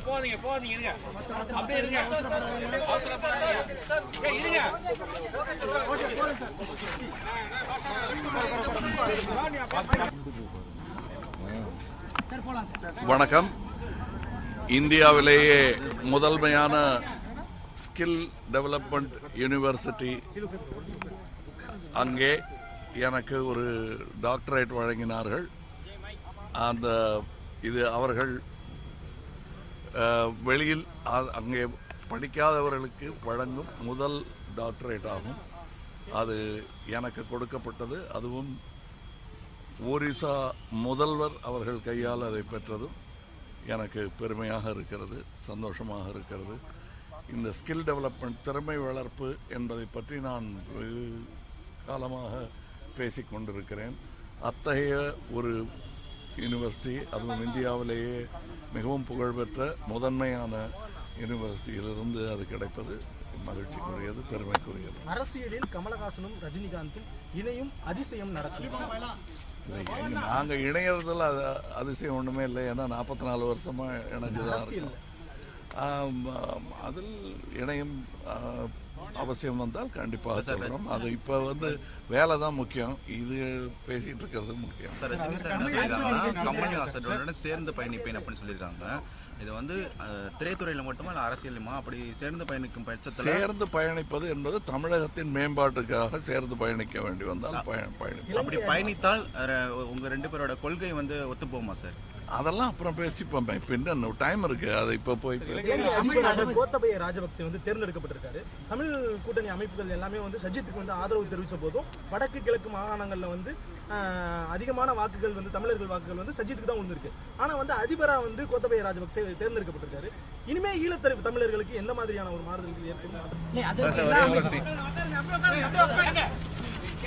போதீங்க இருங்க அப்படியே இருங்க இருங்க வணக்கம். இந்தியாவிலேயே முதன்மையான ஸ்கில் டெவலப்மெண்ட் யூனிவர்சிட்டி, அங்கே எனக்கு ஒரு டாக்டரேட் வழங்கினார்கள். அந்த இது அவர்கள் வெளியில் அங்கே படிக்காதவர்களுக்கு வழங்கும் முதல் டாக்டரேட் ஆகும். அது எனக்கு கொடுக்கப்பட்டது. அதுவும் ஒரிசா முதல்வர் அவர்கள் கையால் அதை பெற்றதும் எனக்கு பெருமையாக இருக்கிறது, சந்தோஷமாக இருக்கிறது. இந்த ஸ்கில் டெவலப்மெண்ட், திறமை வளர்ப்பு என்பதை பற்றி நான் காலமாக பேசிக்கொண்டிருக்கிறேன். அத்தகைய ஒரு யூனிவர்சிட்டி, அதுவும் இந்தியாவிலேயே மிகவும் புகழ்பெற்ற முதன்மையான யூனிவர்சிட்டியிலிருந்து அது கிடைப்பது மகிழ்ச்சிக்குரியது, பெருமைக்குரியது. அரசியலில் கமலஹாசனும் ரஜினிகாந்தும் இணையும் அதிசயம் நடக்கும். நாங்கள் இணையறதுல அதிசயம் ஒன்றுமே இல்லை. ஏன்னா 44 வருஷமாக இணைஞ்சுதான் இருக்கோம். அதில் இணையும் அவசியம் வந்தால் கண்டிப்பாக சொல்கிறோம். அது இப்போ வேலை தான் முக்கியம், இது பேசிகிட்டு இருக்கிறது முக்கியம். கமல்ஹாசனுடன் சேர்ந்து பயணிப்பேன் அப்படின்னு சொல்லியிருக்காங்க. இது திரைத்துறையில் மட்டுமா இல்லை அரசியலுமா? அப்படி சேர்ந்து பயணிக்கும் பட்சத்தில் சேர்ந்து பயணிப்பது என்பது தமிழகத்தின் மேம்பாட்டுக்காக சேர்ந்து பயணிக்க வேண்டி வந்தால் பயணிப்போம். அப்படி பயணித்தால் உங்கள் 2 பேரோட கொள்கை ஒத்து போகுமா சார்? அதெல்லாம் அப்புறம் பேசிப்போம். இப்போ இன்னும் டைம் இருக்கு, அது இப்போ போய் கோத்தபய ராஜபக்சே தேர்ந்தெடுக்கப்பட்டிருக்காரு. தமிழ் கூட்டணி அமைப்புகள் எல்லாமே சஜித்துக்கு ஆதரவு தெரிவித்த போதும் வடக்கு கிழக்கு மாகாணங்கள்ல அதிகமான வாக்குகள் தமிழர்கள் வாக்குகள் சஜித்துக்கு தான் வந்திருக்கு. ஆனா அதிபரா கோத்தபய ராஜபக்சே தேர்ந்தெடுக்கப்பட்டிருக்காரு. இனிமே ஈழத்தரப்பு தமிழர்களுக்கு எந்த மாதிரியான ஒரு மாறுதல்கள் ஏற்படும்?